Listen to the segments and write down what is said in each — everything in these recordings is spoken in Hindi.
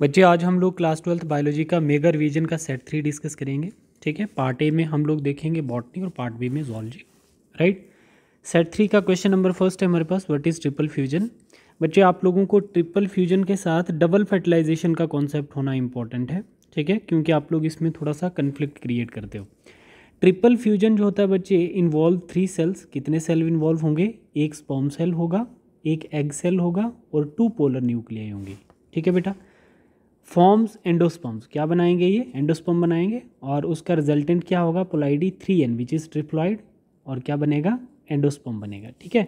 बच्चे आज हम लोग क्लास 12th बायोलॉजी का मेगा रिवीजन का सेट 3 डिस्कस करेंगे। ठीक है, पार्ट ए में हम लोग देखेंगे बॉटनी और पार्ट बी में जूलॉजी। राइट, सेट 3 का क्वेश्चन नंबर फर्स्ट है हमारे पास, व्हाट इज़ ट्रिपल फ्यूजन। बच्चे आप लोगों को ट्रिपल फ्यूजन के साथ डबल फर्टिलाइजेशन का कॉन्सेप्ट होना इंपॉर्टेंट है। ठीक है, क्योंकि आप लोग इसमें थोड़ा सा कन्फ्लिक्ट क्रिएट करते हो। ट्रिपल फ्यूजन जो होता है बच्चे इन्वॉल्व 3 सेल्स। कितने सेल इन्वॉल्व होंगे? एक स्पर्म सेल होगा, एक एग सेल होगा और 2 पोलर न्यूक्लियाई होंगी। ठीक है बेटा, फॉर्म्स एंडोस्पर्म्स। क्या बनाएंगे? ये एंडोस्पर्म बनाएंगे और उसका रिजल्टेंट क्या होगा? पोलाइडी 3n विच इज ट्रिप्लॉइड, और क्या बनेगा? एंडोस्पर्म बनेगा। ठीक है,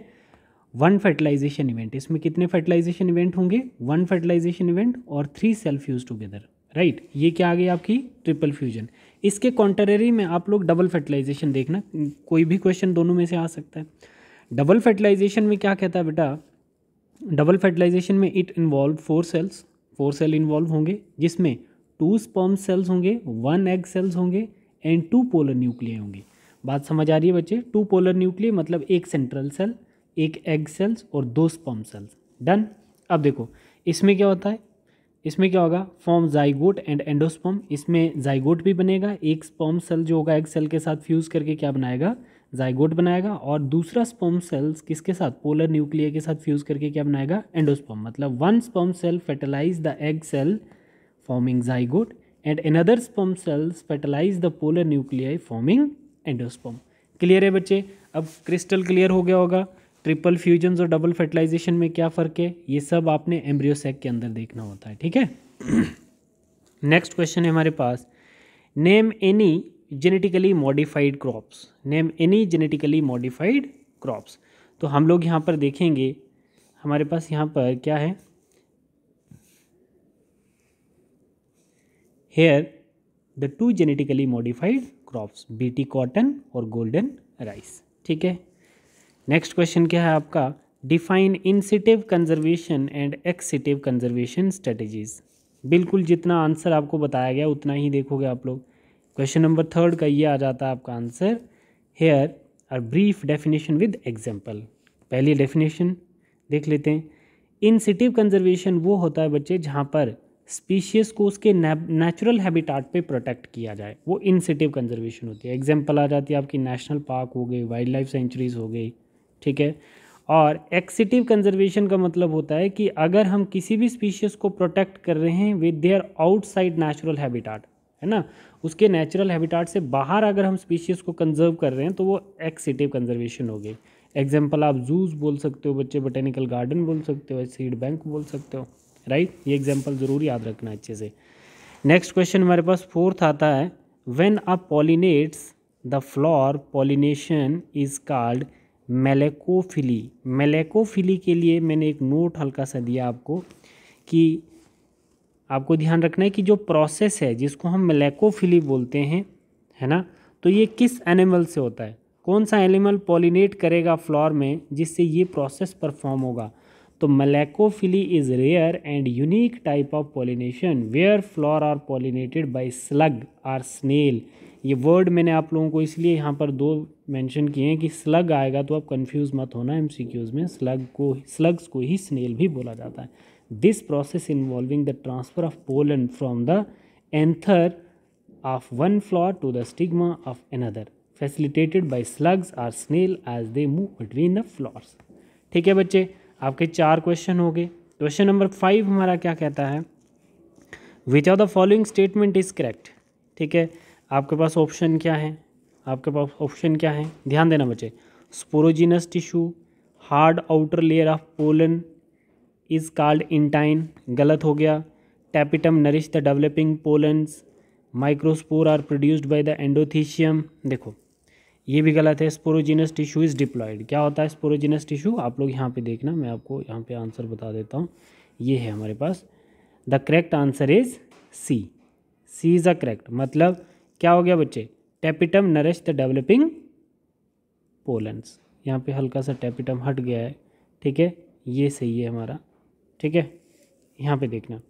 1 फर्टिलाइजेशन इवेंट। इसमें कितने फर्टिलाइजेशन इवेंट होंगे? 1 फर्टिलाइजेशन इवेंट और 3 सेल फ्यूज टुगेदर। राइट, ये क्या आ गई आपकी ट्रिपल फ्यूजन। इसके कॉन्ट्ररी में आप लोग डबल फर्टिलाइजेशन देखना, कोई भी क्वेश्चन दोनों में से आ सकता है। डबल फर्टिलाइजेशन में क्या कहता है बेटा? डबल फर्टिलाइजेशन में it involve 4 cells, 4 cell involve होंगे, जिसमें 2 स्पर्म सेल्स होंगे, 1 एग सेल्स होंगे एंड 2 पोलर न्यूक्लियाई होंगी। बात समझ आ रही है बच्चे? 2 पोलर न्यूक्लियाई मतलब एक सेंट्रल सेल, एक एग सेल्स और 2 स्पर्म सेल्स। डन। अब देखो इसमें क्या होता है, इसमें क्या होगा? Form zygote and endosperm. इसमें जाइगोट भी बनेगा, एक स्पर्म सेल जो होगा एग सेल के साथ फ्यूज करके क्या बनाएगा? जाइगोट बनाएगा, और दूसरा स्पर्म सेल्स किसके साथ? पोलर न्यूक्लियर के साथ फ्यूज करके क्या बनाएगा? एंडोस्पर्म। मतलब 1 sperm cell fertilize the egg cell forming zygote and another sperm cells fertilize the polar nuclear forming endosperm. Clear है बच्चे? अब क्रिस्टल क्लियर हो गया होगा ट्रिपल फ्यूजन और डबल फर्टिलाइजेशन में क्या फ़र्क है। ये सब आपने एम्ब्रियो सैक के अंदर देखना होता है। ठीक है, नेक्स्ट क्वेश्चन है हमारे पास, name any genetically modified crops. Name any genetically modified crops. तो हम लोग यहाँ पर देखेंगे, हमारे पास यहाँ पर क्या है? Here the 2 genetically modified crops, BT cotton और गोल्डन राइस। ठीक है, नेक्स्ट क्वेश्चन क्या है आपका? Define in situ conservation and ex situ conservation strategies. बिल्कुल जितना आंसर आपको बताया गया उतना ही देखोगे आप लोग। क्वेश्चन नंबर 3 का ये आ जाता है आपका answer. Here are brief definition with example. पहली डेफिनेशन देख लेते हैं। इंसिटिव कंजर्वेशन वो होता है बच्चे जहाँ पर स्पीशीज़ को उसके नेचुरल हैबिटाट पे प्रोटेक्ट किया जाए, वो इंसिटिव कंजर्वेशन होती है। एग्जाम्पल आ जाती है आपकी नेशनल पार्क हो गई, वाइल्ड लाइफ सेंचुरीज हो गई। ठीक है, और एक्सिटिव कंजर्वेशन का मतलब होता है कि अगर हम किसी भी स्पीशीज़ को प्रोटेक्ट कर रहे हैं with their outside natural habitat, है ना, उसके नेचुरल हैबिटाट से बाहर अगर हम स्पीशीज़ को कंजर्व कर रहे हैं तो वो एक्सिटिव कंजर्वेशन हो गई। एग्जाम्पल आप जूस बोल सकते हो बच्चे, बोटेनिकल गार्डन बोल सकते हो, सीड बैंक बोल सकते हो। राइट, ये एग्जाम्पल ज़रूर याद रखना अच्छे से। नेक्स्ट क्वेश्चन हमारे पास 4th आता है, when a pollinates the flower pollination is called malacophily. Malacophily के लिए मैंने एक नोट हल्का सा दिया आपको कि आपको ध्यान रखना है कि जो प्रोसेस है जिसको हम मेलेकोफिली बोलते हैं, है ना, तो ये किस एनिमल से होता है? कौन सा एनिमल पॉलिनेट करेगा फ्लावर में जिससे ये प्रोसेस परफॉर्म होगा? तो malacophily is rare and unique type of pollination where flower are pollinated by slug or snail. ये वर्ड मैंने आप लोगों को इसलिए यहाँ पर 2 मेंशन किए हैं कि स्लग आएगा तो आप कंफ्यूज मत होना, एमसीक्यूज में स्लग्स को ही स्नेल भी बोला जाता है। This process involving the transfer of pollen from the anther of one flower to the stigma of another facilitated by slugs or snail as they move between the flowers। ठीक है बच्चे, आपके 4 क्वेश्चन हो गए। क्वेश्चन नंबर 5 हमारा क्या कहता है? Which of the following statement is correct. ठीक है, आपके पास ऑप्शन क्या है? आपके पास ऑप्शन क्या है? ध्यान देना बच्चे। Sporogenous tissue, hard outer layer of pollen is called intine, गलत हो गया। Tapetum nourish the developing pollens, microspore are produced by the endothecium, देखो ये भी गलत है। Sporogenous tissue is diploid. क्या होता है स्पोरोजिनस टिश्यू? आप लोग यहाँ पे देखना, मैं आपको यहाँ पे आंसर बता देता हूँ। ये है हमारे पास, the correct answer is C. C is a correct. मतलब क्या हो गया बच्चे? Tapetum nourish the developing pollens. यहाँ पे हल्का सा टैपिटम हट गया है। ठीक है, ये सही है हमारा। ठीक है, यहाँ पे देखना।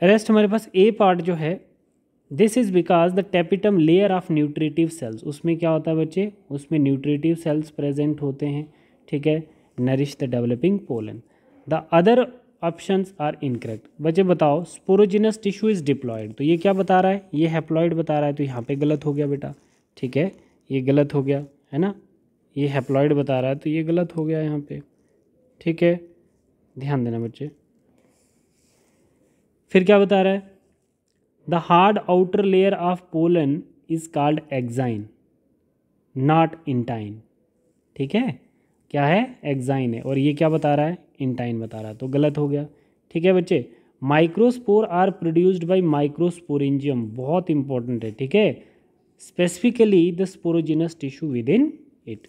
रेस्ट हमारे पास ए पार्ट जो है, this is because the tapetum layer of nutritive cells, उसमें क्या होता है बच्चे? उसमें न्यूट्रिटिव सेल्स प्रेजेंट होते हैं। ठीक है, nourish the developing pollen. The other options are incorrect. बच्चे बताओ, स्पोरोजिनस टिश्यू इज डिप्लॉयड, तो ये क्या बता रहा है, ये हैप्लॉयड बता रहा है, तो यहाँ पे गलत हो गया बेटा। ठीक है, ये गलत हो गया है ना, ये हैप्लॉयड बता रहा है तो ये गलत हो गया यहाँ पे। ठीक है, ध्यान देना बच्चे। फिर क्या बता रहा है, the hard outer layer of pollen is called exine not intine. ठीक है, क्या है, एक्साइन है, और ये क्या बता रहा है, इंटाइन बता रहा है, तो गलत हो गया। ठीक है बच्चे, microspore are produced by microsporangium, बहुत इंपॉर्टेंट है। ठीक है, specifically the sporogenous tissue within it.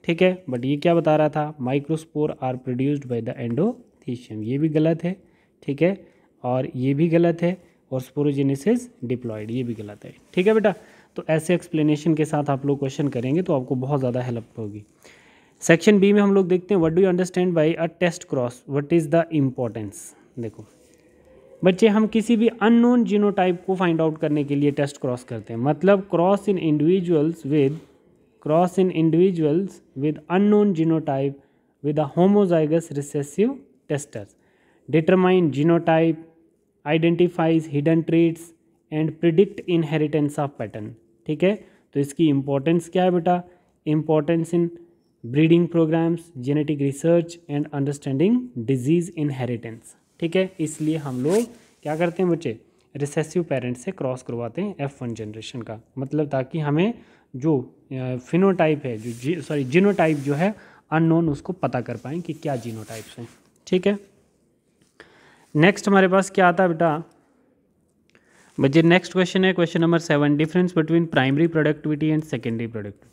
ठीक है, बट ये क्या बता रहा था, microspore are produced by the endothecium, ये भी गलत है। ठीक है, और ये भी गलत है, और स्पोरोजेनेसिस डिप्लॉयड, ये भी गलत है। ठीक है बेटा, तो ऐसे एक्सप्लेनेशन के साथ आप लोग क्वेश्चन करेंगे तो आपको बहुत ज़्यादा हेल्प होगी। सेक्शन बी में हम लोग देखते हैं, what do you understand by a test cross, what is the importance. देखो बच्चे, हम किसी भी अननोन जीनोटाइप को फाइंड आउट करने के लिए टेस्ट क्रॉस करते हैं, मतलब cross in individuals with unknown genotype with a homozygous recessive testers, determine genotype, identifies hidden traits and predict inheritance of pattern। ठीक है, तो इसकी इम्पोर्टेंस क्या है बेटा, importance in breeding programs, genetic research and understanding disease inheritance. ठीक है, इसलिए हम लोग क्या करते हैं बच्चे, रिसेसिव पेरेंट्स से क्रॉस करवाते हैं F1 जनरेशन का, मतलब ताकि हमें जो फिनोटाइप है, जो जीनोटाइप जो है अननोन, उसको पता कर पाएँ कि क्या जीनोटाइप्स हैं। ठीक है, नेक्स्ट हमारे पास क्या आता है बेटा बच्चे, नेक्स्ट क्वेश्चन है question number 7, difference between primary productivity and secondary productivity.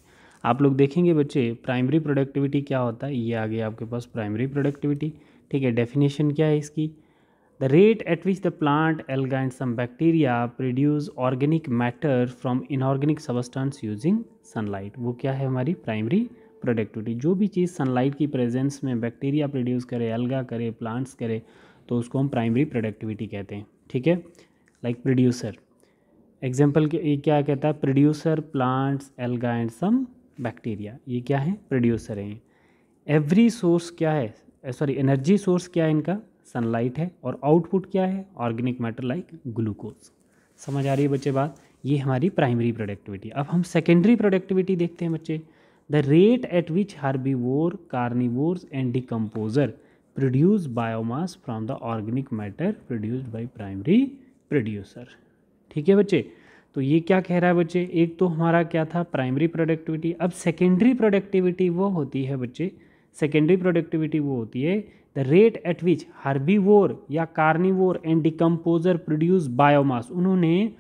आप लोग देखेंगे बच्चे, प्राइमरी प्रोडक्टिविटी क्या होता है, ये आ गया आपके पास प्राइमरी प्रोडक्टिविटी। ठीक है, डेफिनेशन क्या है इसकी, the rate at which the plant, alga and some bacteria produce organic matter from inorganic substance using sunlight, वो क्या है हमारी प्राइमरी प्रोडक्टिविटी। जो भी चीज़ सनलाइट की प्रेजेंस में बैक्टीरिया प्रोड्यूस करे, एल्गा करे, प्लांट्स करे, तो उसको हम प्राइमरी प्रोडक्टिविटी कहते हैं। ठीक है, लाइक प्रोड्यूसर, एग्जाम्पल ये क्या कहता है, producer plants, alga and some bacteria, ये क्या है, प्रोड्यूसर हैं। एवरी सोर्स क्या है, एनर्जी सोर्स क्या है इनका, सनलाइट है, और आउटपुट क्या है, ऑर्गेनिक मैटर लाइक ग्लूकोज। समझ आ रही है बच्चे बात, ये हमारी प्राइमरी प्रोडक्टिविटी। अब हम सेकेंडरी प्रोडक्टिविटी देखते हैं बच्चे, the rate at which herbivore, carnivores and decomposer produce biomass from the organic matter produced by primary producer. ठीक है बच्चे, तो ये क्या कह रहा है बच्चे, एक तो हमारा क्या था प्राइमरी प्रोडक्टिविटी। अब सेकेंडरी प्रोडक्टिविटी वो होती है बच्चे, सेकेंडरी प्रोडक्टिविटी वो होती है the rate at which herbivore या carnivore and decomposer produce biomass, उन्होंने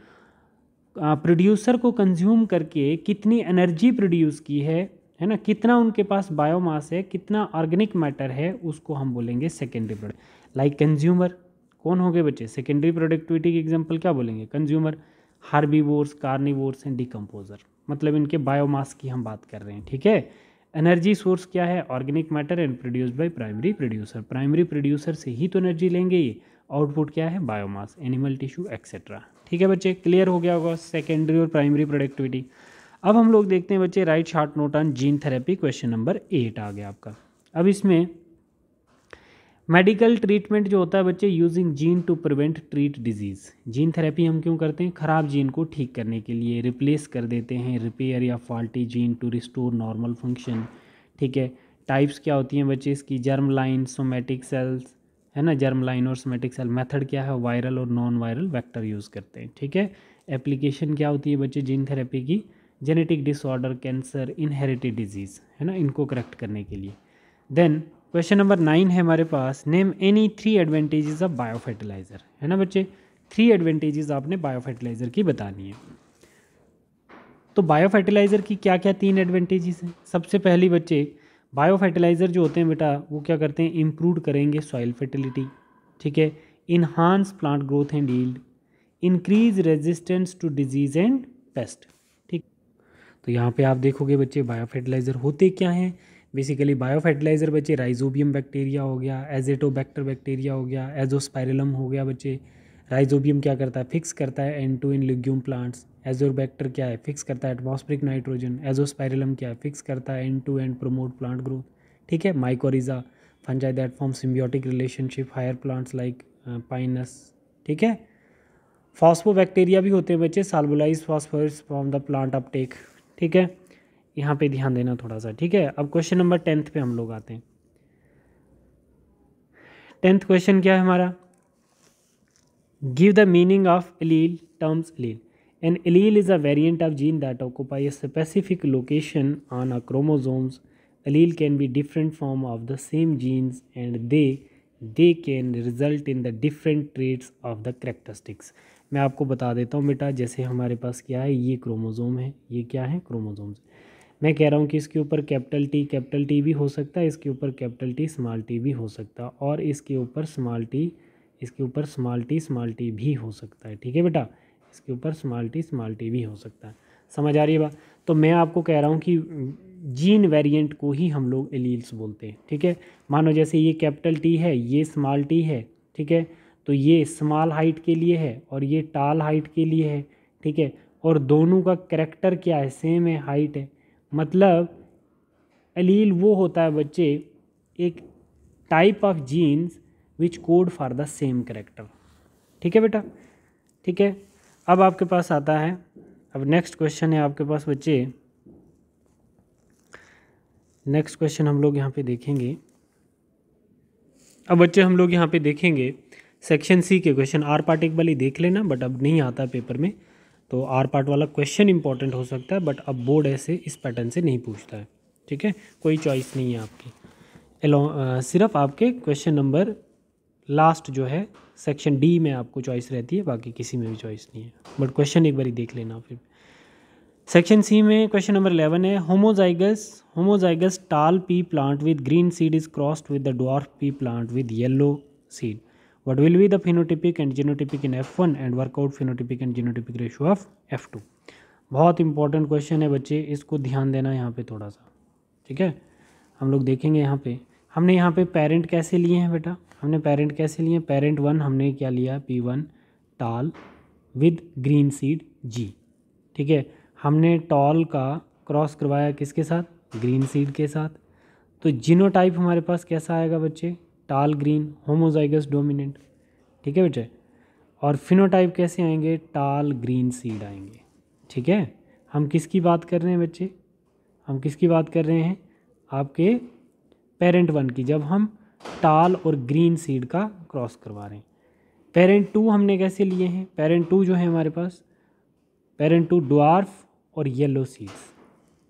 प्रोड्यूसर को कंज्यूम करके कितनी एनर्जी प्रोड्यूस की है ना, कितना उनके पास बायोमास है, कितना ऑर्गेनिक मैटर है, उसको हम बोलेंगे सेकेंडरी प्रोडक्ट। लाइक कंज्यूमर कौन हो गए बच्चे, सेकेंडरी प्रोडक्टिविटी की एग्जांपल क्या बोलेंगे, consumer, herbivores, carnivores and decomposer, मतलब इनके बायोमास की हम बात कर रहे हैं। ठीक है, एनर्जी सोर्स क्या है, organic matter and produced by primary producer, primary producer से ही तो एनर्जी लेंगे ये, आउटपुट क्या है, बायोमास, एनिमल टिश्यू एक्सेट्रा। ठीक है बच्चे, क्लियर हो गया होगा सेकेंडरी और प्राइमरी प्रोडक्टिविटी। अब हम लोग देखते हैं बच्चे, right short note on gene therapy, question number 8 आ गया आपका। अब इसमें मेडिकल ट्रीटमेंट जो होता है बच्चे, using gene to prevent treat disease. Gene therapy हम क्यों करते हैं, ख़राब जीन को ठीक करने के लिए, रिप्लेस कर देते हैं, रिपेयर या faulty gene to restore normal function. ठीक है, टाइप्स क्या होती हैं बच्चे इसकी, जर्म लाइन, सोमेटिक सेल्स, है ना, जर्म लाइन और सोमेटिक सेल। मेथड क्या है, वायरल और नॉन वायरल वेक्टर यूज़ करते हैं। ठीक है, एप्लीकेशन क्या होती है बच्चे जीन थेरेपी की, genetic disorder, cancer, inherited disease, है ना, इनको करेक्ट करने के लिए। देन क्वेश्चन नंबर 9 है हमारे पास, name any 3 advantages of biofertilizer, है ना बच्चे, 3 एडवांटेजेस आपने बायो फर्टिलाइज़र की बतानी है। तो बायो फर्टिलाइज़र की क्या क्या 3 एडवांटेजेस हैं। सबसे पहली बच्चे, बायो फर्टिलाइज़र जो होते हैं बेटा, वो क्या करते हैं, इम्प्रूव करेंगे सॉइल फर्टिलिटी। ठीक है, enhance plant growth and yield, increase resistance to disease and pest. ठीक, तो यहाँ पे आप देखोगे बच्चे, बायो फर्टिलाइज़र होते क्या हैं, बेसिकली बायो फर्टिलाइज़र बच्चे, राइजोबियम बैक्टीरिया हो गया, एजेटोबैक्टर बैक्टीरिया हो गया, एजोस्पाइरलम हो गया बच्चे। राइजोबियम क्या करता है, फिक्स करता है N2 इन लिग्यूम प्लांट्स। एजोबैक्टर क्या है, फिक्स करता है एटमॉस्फेरिक नाइट्रोजन। एजोस्पाइरलम क्या है, फिक्स करता है N2 and promote plant growth. ठीक है, mycorrhiza fungi that form symbiotic relationship higher plants like pinus, ठीक है। फॉस्फोबैक्टीरिया भी होते हैं बच्चे, solubilize phosphorus from the plant uptake, ठीक है। यहाँ पे ध्यान देना थोड़ा सा, ठीक है। अब क्वेश्चन नंबर 10th पे हम लोग आते हैं। 10th क्वेश्चन क्या है हमारा, give the meaning of allele terms allele. An allele is a variant of gene that occupy a specific location on a chromosomes. Allele can be different form of the same genes and they can result in the different traits of the characteristics. मैं आपको बता देता हूँ बेटा, जैसे हमारे पास क्या है, ये क्रोमोसोम है, ये क्या है क्रोमोसोम्स। मैं कह रहा हूँ कि इसके ऊपर कैपिटल टी भी हो सकता है, इसके ऊपर कैपिटल टी स्मॉल टी भी हो सकता है, और इसके ऊपर स्मॉल टी, इसके ऊपर स्मॉल टी भी हो सकता है, ठीक है बेटा। इसके ऊपर स्मॉल टी भी हो सकता है। समझ आ रही है बात। तो मैं आपको कह रहा हूँ कि जीन वेरिएंट को ही हम लोग एलील्स बोलते हैं, ठीक है। मानो जैसे ये कैपिटल टी है, ये स्मॉल टी है, ठीक है, तो ये स्मॉल हाइट के लिए है और ये टाल हाइट के लिए है, ठीक है। और दोनों का कैरेक्टर क्या है, सेम है, हाइट है। मतलब एलील वो होता है बच्चे, एक type of jeans which code for the same character, ठीक है बेटा, ठीक है। अब आपके पास आता है, अब नेक्स्ट क्वेश्चन है आपके पास बच्चे, नेक्स्ट क्वेश्चन हम लोग यहाँ पे देखेंगे। अब बच्चे हम लोग यहाँ पे देखेंगे सेक्शन सी के क्वेश्चन। आर पार्ट एक बार ही देख लेना, बट अब नहीं आता पेपर में, तो आर पार्ट वाला क्वेश्चन इंपॉर्टेंट हो सकता है, बट अब बोर्ड ऐसे इस पैटर्न से नहीं पूछता है, ठीक है। कोई चॉइस नहीं है आपकी, सिर्फ आपके क्वेश्चन नंबर लास्ट जो है सेक्शन डी में आपको चॉइस रहती है, बाकी किसी में भी चॉइस नहीं है, बट क्वेश्चन एक बार देख लेना। फिर सेक्शन सी में क्वेश्चन नंबर 11 है, होमोजाइगस टाल P plant with green seed is crossed with the dwarf P plant with yellow seed, what will be the phenotypic and genotypic in F1 and workout phenotypic and genotypic ratio of F2। बहुत इंपॉर्टेंट क्वेश्चन है बच्चे, इसको ध्यान देना यहाँ पे थोड़ा सा, ठीक है। हम लोग देखेंगे यहाँ पे, हमने यहाँ पे पेरेंट कैसे लिए हैं बेटा, हमने पेरेंट कैसे लिए, पेरेंट 1 हमने क्या लिया, P1 टाल विद ग्रीन सीड G, ठीक है। हमने टॉल का क्रॉस करवाया किसके साथ, ग्रीन सीड के साथ। तो जीनोटाइप हमारे पास कैसा आएगा बच्चे, टाल ग्रीन होमोजाइगस डोमिनेंट, ठीक है बच्चे। और फिनोटाइप कैसे आएंगे, टाल ग्रीन सीड आएंगे, ठीक है। हम किसकी बात कर रहे हैं बच्चे, हम किसकी बात कर रहे हैं, आपके पेरेंट 1 की, जब हम टाल और ग्रीन सीड का क्रॉस करवा रहे हैं। पेरेंट 2 हमने कैसे लिए हैं, पेरेंट 2 जो है हमारे पास, पेरेंट 2 ड्वार्फ और येलो सीड्स,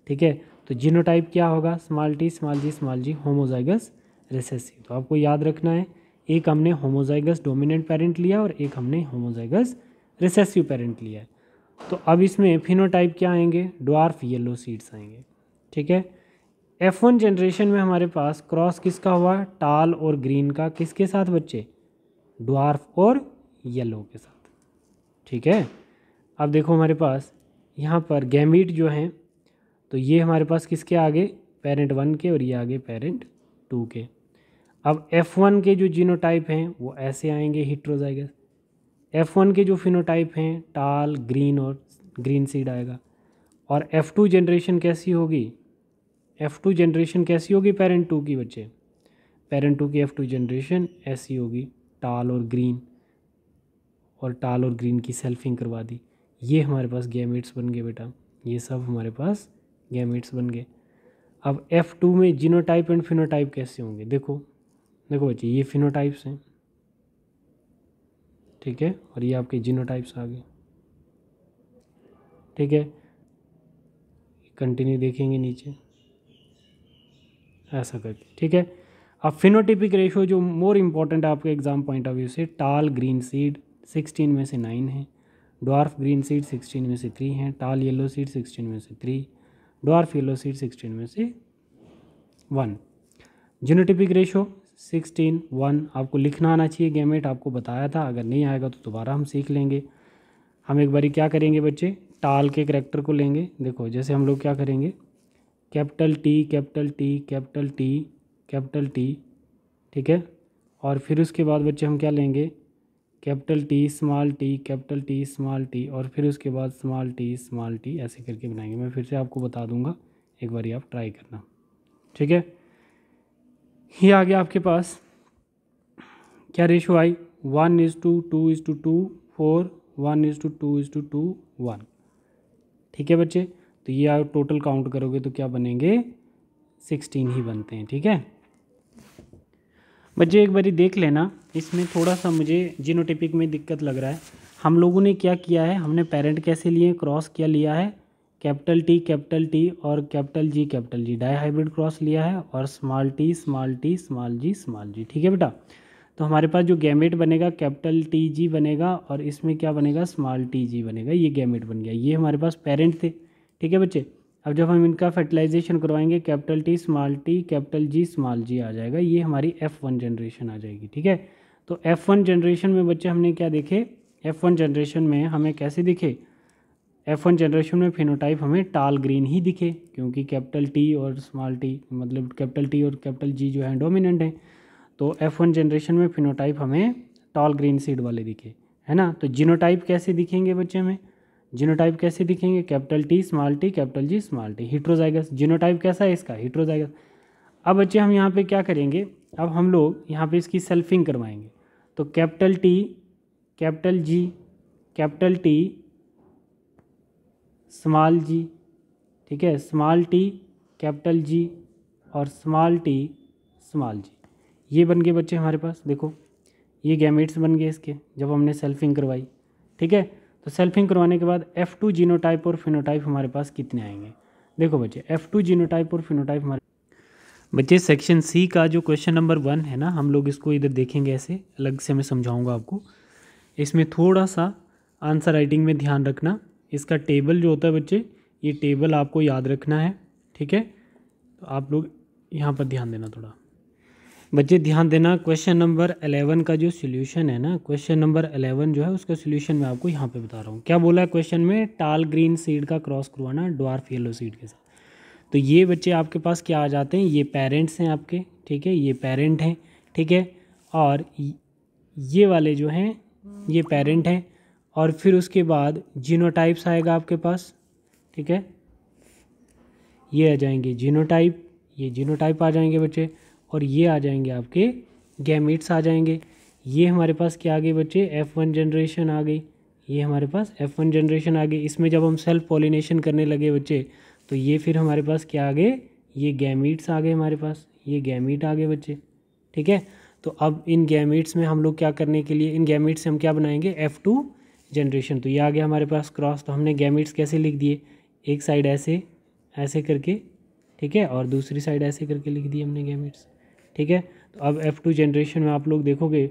ठीक है। तो जीनोटाइप क्या होगा, स्मॉल जी होमोजाइगस रिसेसिव। तो आपको याद रखना है, एक हमने होमोजाइगस डोमिनेंट पेरेंट लिया और एक हमने होमोजाइगस रिसेसिव पेरेंट लिया है। तो अब इसमें फिनोटाइप क्या आएंगे, ड्वार्फ येलो सीड्स आएंगे, ठीक है। F1 जनरेशन में हमारे पास क्रॉस किसका हुआ, टाल और ग्रीन का, किसके साथ बच्चे, ड्वार्फ और येलो के साथ, ठीक है। अब देखो हमारे पास यहाँ पर गैमीट जो हैं, तो ये हमारे पास किसके आगे, पेरेंट 1 के, और ये आगे पेरेंट 2 के। अब F1 के जो जीनोटाइप हैं वो ऐसे आएंगे हेटेरोजाइगस, F1 के जो फिनोटाइप हैं टाल ग्रीन और ग्रीन सीड आएगा। और F2 जनरेशन कैसी होगी, F2 जनरेशन कैसी होगी पेरेंट 2 की बच्चे, पेरेंट 2 की F2 जनरेशन ऐसी होगी, टाल और ग्रीन, और टाल और ग्रीन की सेल्फिंग करवा दी। ये हमारे पास गैमेट्स बन गए बेटा, ये सब हमारे पास गैमेट्स बन गए। अब F2 में जीनोटाइप एंड फिनोटाइप कैसे होंगे, देखो देखो बच्चे, ये फिनोटाइप्स हैं, ठीक है, और ये आपके जीनोटाइप्स आ गए, ठीक है। कंटिन्यू देखेंगे नीचे ऐसा करके, ठीक है। अब फिनोटिपिक रेशियो जो मोर इम्पॉर्टेंट है आपके एग्जाम पॉइंट ऑफ व्यू से, टाल ग्रीन सीड 16 में से 9 है, ड्वार्फ ग्रीन सीड 16 में से 3 हैं, टाल येलो सीड 16 में से 3, ड्वार्फ येलो सीड 16 में से 1। जीनोटिपिक रेशियो 16 1 आपको लिखना आना चाहिए, गैमेट आपको बताया था, अगर नहीं आएगा तो दोबारा हम सीख लेंगे। हम एक बारी क्या करेंगे बच्चे, टाल के करैक्टर को लेंगे। देखो जैसे हम लोग क्या करेंगे, capital T capital T capital T capital T, ठीक है। और फिर उसके बाद बच्चे हम क्या लेंगे, capital T small T capital T small T, और फिर उसके बाद स्मॉल टी ऐसे करके बनाएंगे। मैं फिर से आपको बता दूंगा, एक बारी आप ट्राई करना, ठीक है। ये आ गया आपके पास क्या रेशो आई 1:2:2 4 1:2:2 1। ठीक है बच्चे, तो ये आप टोटल काउंट करोगे तो क्या बनेंगे 16 ही बनते हैं। ठीक है बच्चे, एक बारी देख लेना, इसमें थोड़ा सा मुझे जीनोटिपिक में दिक्कत लग रहा है। हम लोगों ने क्या किया है, हमने पेरेंट कैसे लिए, क्रॉस क्या लिया है, कैपिटल टी और capital G di hybrid cross लिया है, और स्मॉल टी स्मॉल जी। ठीक है बेटा, तो हमारे पास जो गैमेट बनेगा कैपिटल टी जी बनेगा, और इसमें क्या बनेगा स्मॉल टी जी बनेगा। ये गैमेट बन गया, ये हमारे पास पेरेंट थे। ठीक है बच्चे, अब जब हम इनका फर्टिलाइजेशन करवाएंगे capital T capital G small G आ जाएगा, ये हमारी F1 जनरेशन आ जाएगी। ठीक है, तो F1 जनरेशन में बच्चे हमने क्या देखे, F1 जनरेशन में हमें कैसे दिखे, F1 जनरेशन में फिनोटाइप हमें टाल ग्रीन ही दिखे, क्योंकि कैपिटल टी और स्मॉल टी मतलब कैपिटल टी और कैपिटल जी जो है डोमिनेंट हैं। तो F1 जनरेशन में फिनोटाइप हमें टॉल ग्रीन सीड वाले दिखे, है ना। तो जीनोटाइप कैसे दिखेंगे बच्चे हमें, जीनोटाइप कैसे दिखेंगे, capital T capital G small T, heterozygous. Genotype कैसा है इसका, हीट्रोजाइगस। अब बच्चे हम यहाँ पे क्या करेंगे, अब हम लोग यहाँ पे इसकी सेल्फिंग करवाएंगे। तो capital T capital G capital T small G, ठीक है, स्मॉल टी कैपिटल जी और स्मॉल टी स्मॉल जी, ये बन गए बच्चे हमारे पास। देखो ये गैमेट्स बन गए इसके जब हमने सेल्फिंग करवाई। ठीक है, तो सेल्फिंग करवाने के बाद F2 जीनोटाइप और फिनोटाइप हमारे पास कितने आएंगे। देखो बच्चे F2 जीनोटाइप और फिनोटाइप हमारे बच्चे सेक्शन सी का जो क्वेश्चन नंबर 1 है ना, हम लोग इसको इधर देखेंगे, ऐसे अलग से मैं समझाऊंगा आपको। इसमें थोड़ा सा आंसर राइटिंग में ध्यान रखना, इसका टेबल जो होता है बच्चे, ये टेबल आपको याद रखना है। ठीक है, तो आप लोग यहाँ पर ध्यान देना थोड़ा बच्चे, ध्यान देना। क्वेश्चन नंबर 11 का जो सोल्यूशन है ना, क्वेश्चन नंबर 11 जो है उसका सोल्यूशन मैं आपको यहाँ पे बता रहा हूँ। क्या बोला है क्वेश्चन में, टाल ग्रीन सीड का क्रॉस करवाना ड्वार्फ येलो सीड के साथ। तो ये बच्चे आपके पास क्या आ जाते हैं, ये पेरेंट्स हैं आपके। ठीक है, ये पेरेंट हैं। ठीक है, और ये वाले जो हैं ये पेरेंट हैं, और फिर उसके बाद जीनोटाइप्स आएगा आपके पास। ठीक है, ये आ जाएंगे जीनोटाइप, ये जीनोटाइप आ जाएंगे बच्चे, और ये आ जाएंगे आपके गैमेट्स आ जाएंगे। ये हमारे पास क्या आ गए बच्चे, F1 जनरेशन आ गई, ये हमारे पास F1 जनरेशन आ गई। इसमें जब हम सेल्फ पॉलिनेशन करने लगे बच्चे, तो ये फिर हमारे पास क्या आ गए, ये गैमेट्स आ गए हमारे पास, ये गैमेट आ गए बच्चे। ठीक है, तो अब इन गैमेट्स में हम लोग क्या करने के लिए, इन गैमेट्स से हम क्या बनाएंगे F2 जनरेशन। तो ये आ गया हमारे पास क्रॉस। तो हमने गैमेट्स कैसे लिख दिए, एक साइड ऐसे ऐसे करके, ठीक है, और दूसरी साइड ऐसे करके लिख दिए हमने गैमेट्स। ठीक है, तो अब F2 जनरेशन में आप लोग देखोगे,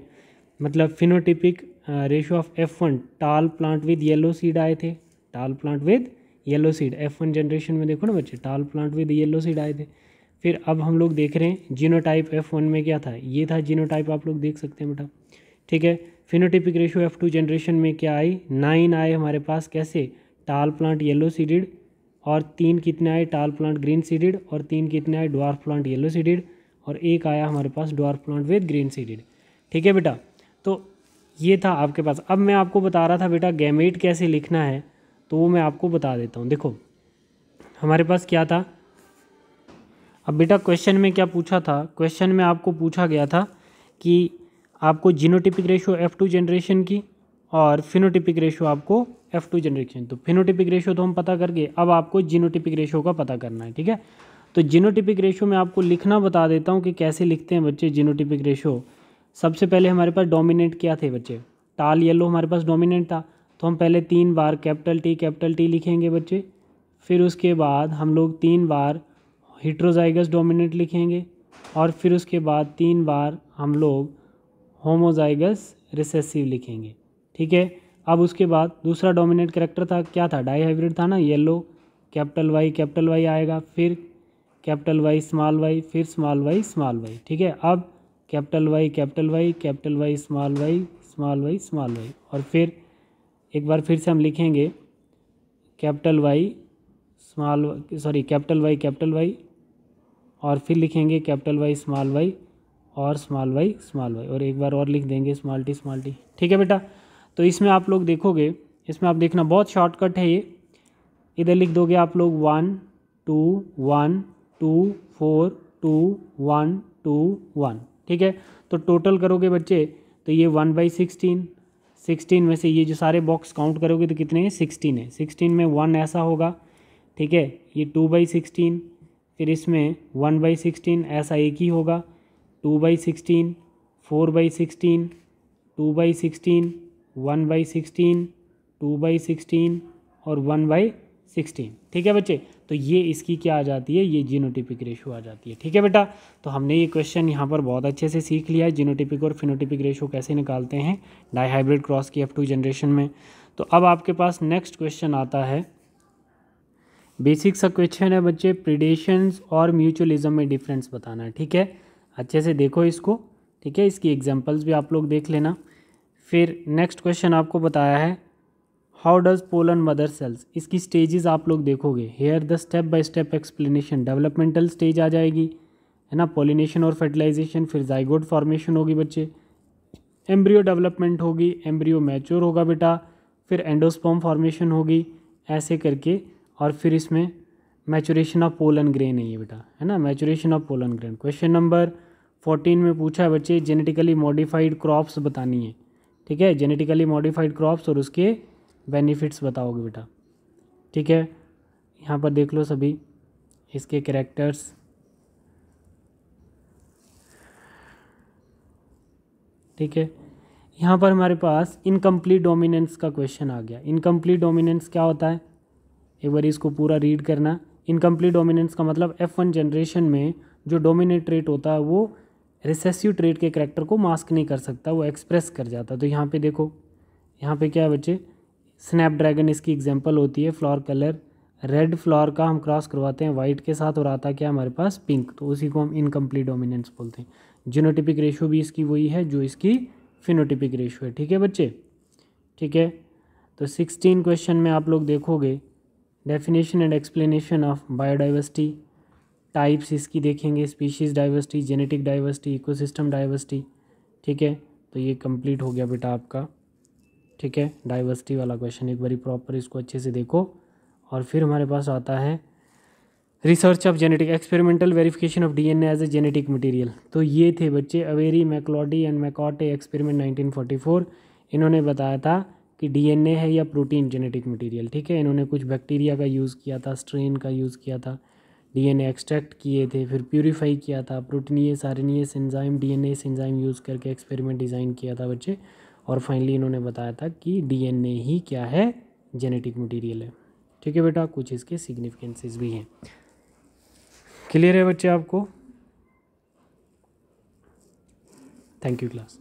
मतलब फिनोटिपिक रेशियो ऑफ F1 टाल प्लांट विद येलो सीड आए थे, टाल plant with yellow seed F1 generation में देखो ना बच्चे, टाल प्लांट विद येलो सीड आए थे। फिर अब हम लोग देख रहे हैं जीनोटाइप F1 में क्या था, ये था जीनोटाइप, आप लोग देख सकते हैं बेटा। ठीक है, फिनोटिपिक रेशियो F2 जनरेशन में क्या आई, 9 आए हमारे पास, कैसे, टाल प्लांट येलो सीडेड, और 3 कितने आए टाल प्लांट ग्रीन सीडेड, और 3 कितने आए ड्वार्फ प्लांट येलो सीडेड, और एक आया हमारे पास dwarf plant with green seeded. ठीक है बेटा, तो ये था आपके पास। अब मैं आपको बता रहा था बेटा गैमेट कैसे लिखना है, तो वो मैं आपको बता देता हूँ। देखो हमारे पास क्या था, अब बेटा क्वेश्चन में क्या पूछा था, क्वेश्चन में आपको पूछा गया था कि आपको जीनोटिपिक रेशियो F2 जनरेशन की और फिनोटिपिक रेशियो आपको F2 जनरेशन। तो फिनोटिपिक रेशियो तो हम पता करके, अब आपको जीनोटिपिक रेशियो का पता करना है। ठीक है, तो जीनोटिपिक रेशियो में आपको लिखना बता देता हूँ कि कैसे लिखते हैं बच्चे जीनोटिपिक रेशियो। सबसे पहले हमारे पास डोमिनेंट क्या थे बच्चे, टाल येलो हमारे पास डोमिनेंट था, तो हम पहले 3 बार कैपिटल टी लिखेंगे बच्चे। फिर उसके बाद हम लोग 3 बार हिट्रोजाइगस डोमिनेंट लिखेंगे, और फिर उसके बाद 3 बार हम लोग होमोजाइगस रिसेसिव लिखेंगे। ठीक है, अब उसके बाद दूसरा डोमिनेंट कैरेक्टर था, क्या था, डाई हाइब्रिड था ना, येलो, कैपिटल वाई आएगा, फिर कैपिटल वाई, फिर स्मॉल वाई। ठीक है, अब कैपिटल वाई स्मॉल वाई, और फिर एक बार फिर से हम लिखेंगे कैपिटल वाई कैपिटल वाई, और फिर लिखेंगे कैपिटल वाई और स्मॉल वाई, और एक बार और लिख देंगे स्मॉल टी। ठीक है बेटा, तो इसमें आप लोग देखोगे, इसमें आप देखना बहुत शॉर्टकट है ये, इधर लिख दोगे आप लोग 1 2 1 2 4 2 1 1, ठीक है। तो टोटल करोगे बच्चे तो ये 1/16, 16 में से ये जो सारे बॉक्स काउंट करोगे तो कितने हैं, 16 है। 16 में 1 ऐसा होगा, ठीक है। ये 2/16, फिर इसमें 1/16 ऐसा एक ही होगा, 2/16, 4/16, 2/16, 1/16, 2/16 और 1/16, ठीक है बच्चे। तो ये इसकी क्या आ जाती है, ये जीनोटिपिक रेशो आ जाती है, ठीक है बेटा। तो हमने ये क्वेश्चन यहाँ पर बहुत अच्छे से सीख लिया है, जीनोटिपिक और फिनोटिपिक रेशो कैसे निकालते हैं डाईहाइब्रिड क्रॉस की F2 जनरेशन में। तो अब आपके पास नेक्स्ट क्वेश्चन आता है, बेसिक सा क्वेश्चन है बच्चे, प्रीडेशंस और म्यूचुअलिज्म में डिफरेंस बताना है, ठीक है। अच्छे से देखो इसको, ठीक है। इसकी एग्जांपल्स भी आप लोग देख लेना। फिर नेक्स्ट क्वेश्चन आपको बताया है how does pollen mother cells, इसकी स्टेजेस आप लोग देखोगे, here the step by step explanation. Developmental stage आ जाएगी, है ना, पॉलिनेशन और फर्टिलाइजेशन, फिर जाइगोट फॉर्मेशन होगी बच्चे, एम्ब्रियो डेवलपमेंट होगी, एम्ब्रियो मैच्योर होगा बेटा, फिर एंडोस्पर्म फॉर्मेशन होगी, ऐसे करके। और फिर इसमें मैचुरेशन ऑफ पोलन ग्रेन है ये बेटा, है ना, maturation of pollen grain. Question number 14 में पूछा है बच्चे, जेनेटिकली मॉडिफाइड क्रॉप्स बतानी है, ठीक है। जेनेटिकली मॉडिफाइड क्रॉप्स और उसके बेनिफिट्स बताओगे बेटा, ठीक है। यहाँ पर देख लो सभी इसके कैरेक्टर्स, ठीक है। यहाँ पर हमारे पास इनकम्प्लीट डोमिनेंस का क्वेश्चन आ गया। इनकम्प्लीट डोमिनेंस क्या होता है, एक बार इसको पूरा रीड करना। इनकम्प्लीट डोमिनेंस का मतलब F1 जनरेशन में जो डोमिनेट ट्रेट होता है वो रिसेसिव ट्रेट के कैरेक्टर को मास्क नहीं कर सकता, वो एक्सप्रेस कर जाता। तो यहाँ पे देखो, यहाँ पे क्या है बच्चे, स्नैपड्रैगन इसकी एग्जांपल होती है। फ्लावर कलर रेड फ्लावर का हम क्रॉस करवाते हैं वाइट के साथ और आता क्या हमारे पास, पिंक, तो उसी को हम इनकम्प्लीट डोमिनेंस बोलते हैं। जीनोटिपिक रेशियो भी इसकी वही है जो इसकी फिनोटिपिक रेशियो है, ठीक है बच्चे, ठीक है। तो 16 क्वेश्चन में आप लोग देखोगे definition and explanation of biodiversity, types इसकी देखेंगे, species diversity, genetic diversity, ecosystem diversity, ठीक है। तो ये कंप्लीट हो गया बेटा आपका, ठीक है, डाइवर्सिटी वाला क्वेश्चन। एक बारी प्रॉपर इसको अच्छे से देखो। और फिर हमारे पास आता है research of genetic, experimental verification of DNA as a genetic material. तो ये थे बच्चे अवेरी, मैक्लॉडी एंड मैकॉटे एक्सपेरिमेंट 1944। इन्होंने बताया था कि डीएनए है या प्रोटीन जेनेटिक मटेरियल, ठीक है। इन्होंने कुछ बैक्टीरिया का यूज़ किया था, स्ट्रेन का यूज़ किया था, डीएनए एक्सट्रैक्ट किए थे, फिर प्यूरीफाई किया था, proteinaceous RNS enzyme DNS enzyme use करके एक्सपेरिमेंट डिज़ाइन किया था बच्चे। और फाइनली इन्होंने बताया था कि डीएनए ही क्या है, जेनेटिक मटेरियल है, ठीक है बेटा। कुछ इसके सिग्निफिकेंसेस भी हैं। क्लियर है बच्चे आपको? Thank you class.